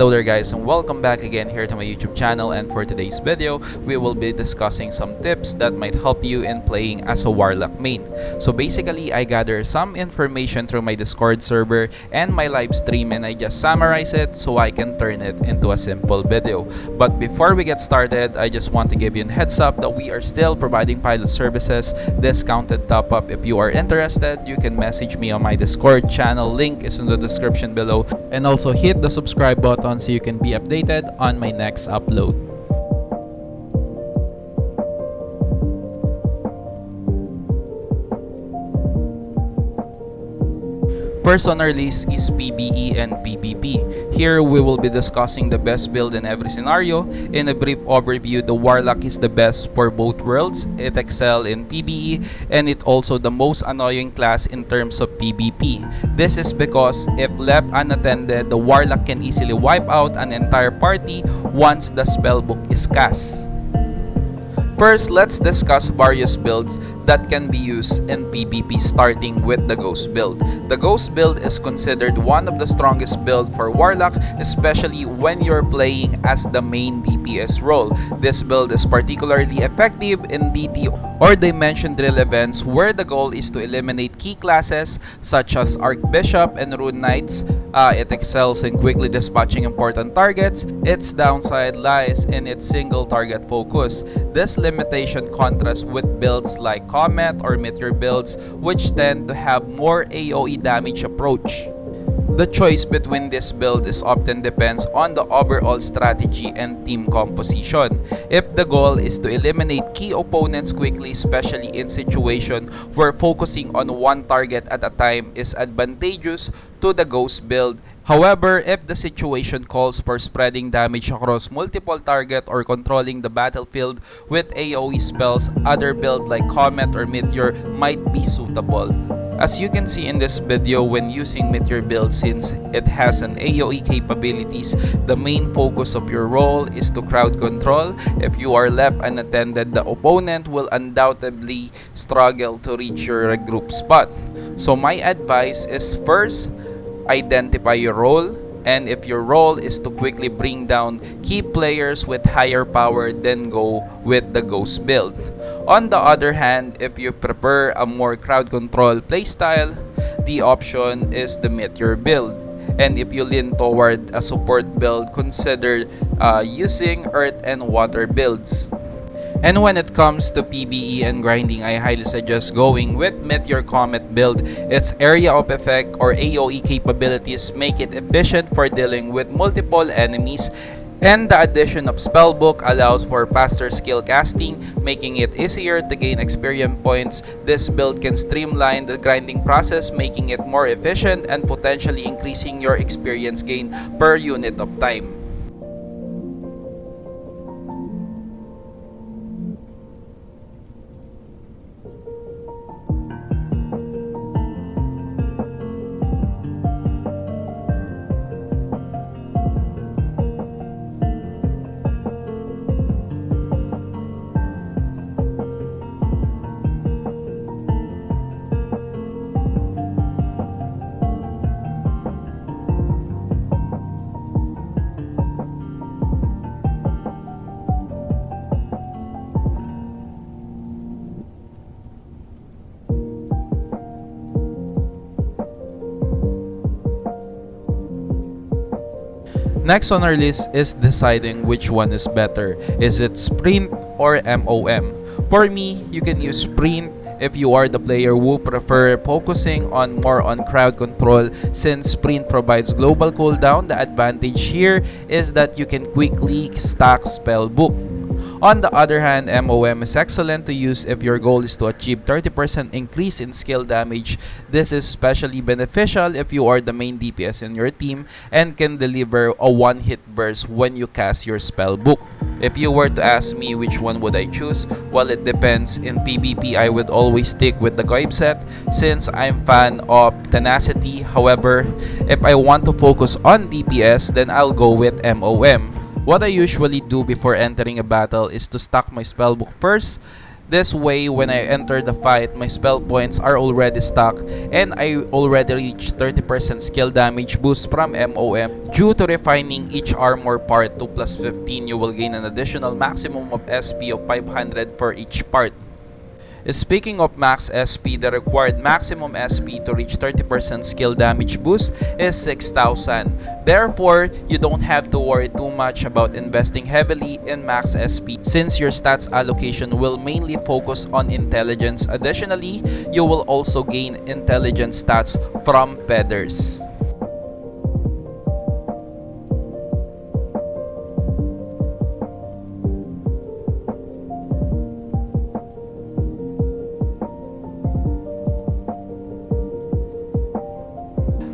Hello there guys, and welcome back again here to my YouTube channel. And for today's video, we will be discussing some tips that might help you in playing as a Warlock main. So basically, I gather some information through my Discord server and my live stream, and I just summarize it so I can turn it into a simple video. But before we get started, I just want to give you a heads up that we are still providing pilot services, discounted top up. If you are interested, you can message me on my Discord channel. Link is in the description below, and also hit the subscribe button so you can be updated on my next upload. First on our list is PvE and PvP. Here we will be discussing the best build in every scenario. In a brief overview, the Warlock is the best for both worlds. It excels in PvE, and it also the most annoying class in terms of PvP. This is because if left unattended, the Warlock can easily wipe out an entire party once the spellbook is cast. First, let's discuss various builds that can be used in PvP, starting with the Ghost build. The Ghost build is considered one of the strongest builds for Warlock, especially when you're playing as the main DPS role. This build is particularly effective in DD or Dimension Drill events where the goal is to eliminate key classes such as Archbishop and Rune Knights. It excels in quickly dispatching important targets. Its downside lies in its single target focus. This limitation contrasts with builds like Comet or Meteor builds, which tend to have more AoE damage approach. The choice between this build is often depends on the overall strategy and team composition. If the goal is to eliminate key opponents quickly, especially in situation where focusing on one target at a time is advantageous to the Ghost build. However, if the situation calls for spreading damage across multiple targets or controlling the battlefield with AoE spells, other builds like Comet or Meteor might be suitable. As you can see in this video, when using Meteor build, since it has an AoE capabilities, the main focus of your role is to crowd control. If you are left unattended, the opponent will undoubtedly struggle to reach your regroup spot. So my advice is first, identify your role, and if your role is to quickly bring down key players with higher power, then go with the Ghost build. On the other hand, if you prefer a more crowd control playstyle, the option is the Meteor build. And if you lean toward a support build, consider using Earth and Water builds. And when it comes to PvE and grinding, I highly suggest going with Meteor Comet build. Its area of effect or AoE capabilities make it efficient for dealing with multiple enemies, and the addition of Spellbook allows for faster skill casting, making it easier to gain experience points. This build can streamline the grinding process, making it more efficient and potentially increasing your experience gain per unit of time. Next on our list is deciding which one is better. Is it Sprint or MOM? For me, you can use Sprint if you are the player who prefer focusing more on crowd control, since Sprint provides global cooldown. The advantage here is that you can quickly stack spellbook. On the other hand, MOM is excellent to use if your goal is to achieve 30% increase in skill damage. This is especially beneficial if you are the main DPS in your team and can deliver a one-hit burst when you cast your spellbook. If you were to ask me which one would I choose, well, it depends. In PvP, I would always stick with the Goib set since I'm fan of tenacity. However, if I want to focus on DPS, then I'll go with MOM. What I usually do before entering a battle is to stack my spellbook first, This way, when I enter the fight, my spell points are already stacked and I already reached 30% skill damage boost from MOM. Due to refining each armor part to plus 15, you will gain an additional maximum of SP of 500 for each part. Speaking of max SP, the required maximum SP to reach 30% skill damage boost is 6,000. Therefore, you don't have to worry too much about investing heavily in max SP since your stats allocation will mainly focus on intelligence. Additionally, you will also gain intelligence stats from feathers.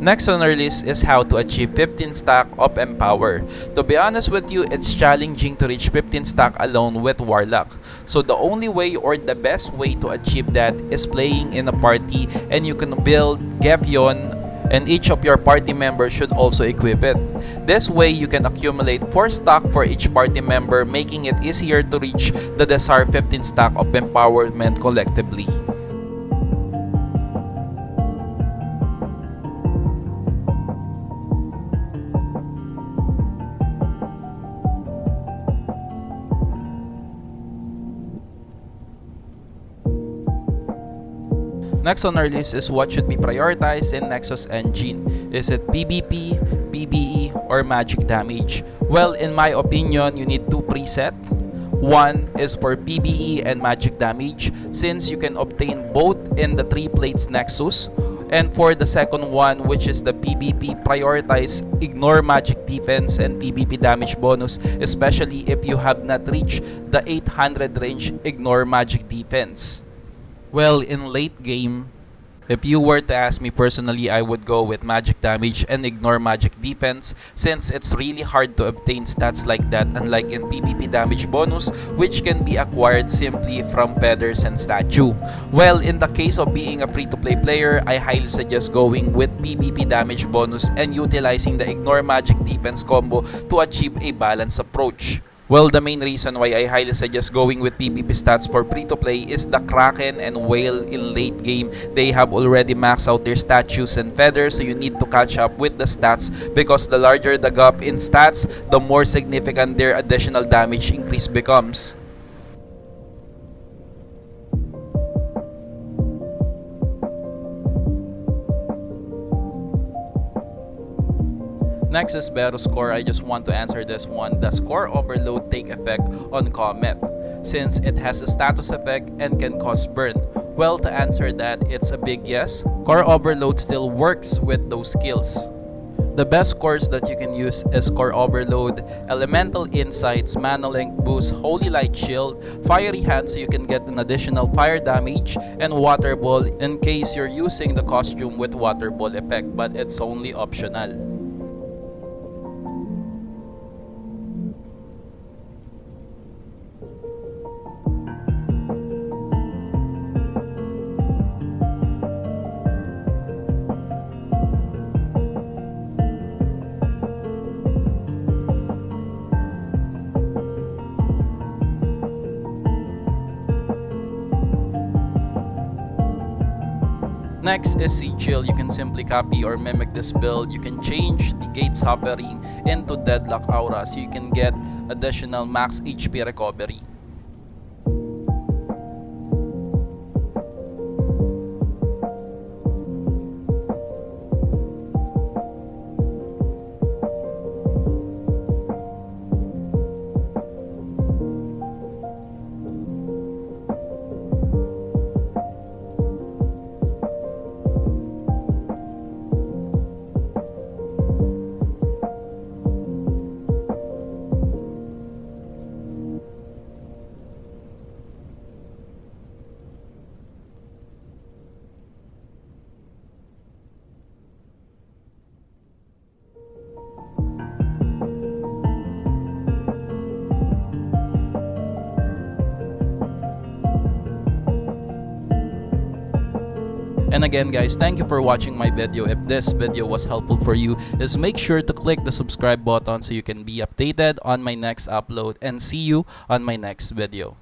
Next on our list is how to achieve 15 stack of Empower. To be honest with you, it's challenging to reach 15 stack alone with Warlock. So the only way or the best way to achieve that is playing in a party, and you can build Gevion and each of your party members should also equip it. This way you can accumulate 4 stack for each party member, making it easier to reach the desired 15 stack of empowerment collectively. Next on our list is what should be prioritized in Nexus Engine. Is it PvP, PvE, or magic damage? Well, in my opinion, you need 2 presets. One is for PvE and magic damage, since you can obtain both in the 3 plates Nexus. And for the second one, which is the PvP, prioritize ignore magic defense and PvP damage bonus, especially if you have not reached the 800 range ignore magic defense. Well, in late game, if you were to ask me personally, I would go with magic damage and ignore magic defense, since it's really hard to obtain stats like that, unlike in PvP damage bonus, which can be acquired simply from feathers and statue. Well, in the case of being a free-to-play player, I highly suggest going with PvP damage bonus and utilizing the ignore magic defense combo to achieve a balanced approach. Well, the main reason why I highly suggest going with PvP stats for free-to-play is the Kraken and Whale in late game. They have already maxed out their statues and feathers, so you need to catch up with the stats, because the larger the gap in stats, the more significant their additional damage increase becomes. Next is Battle Score. I just want to answer this one. Does score overload take effect on Comet, since it has a status effect and can cause burn? Well, to answer that, it's a big yes. Core overload still works with those skills. The best cores that you can use is Core Overload, Elemental Insights, Mana Link Boost, Holy Light Shield, Fiery Hand so you can get an additional fire damage, and Water Ball in case you're using the costume with Water Ball effect, but it's only optional. Next is Sigil. You can simply copy or mimic this build. You can change the gates hovering into Deadlock Aura so you can get additional max HP recovery. And again guys, thank you for watching my video. If this video was helpful for you, just make sure to click the subscribe button so you can be updated on my next upload, and see you on my next video.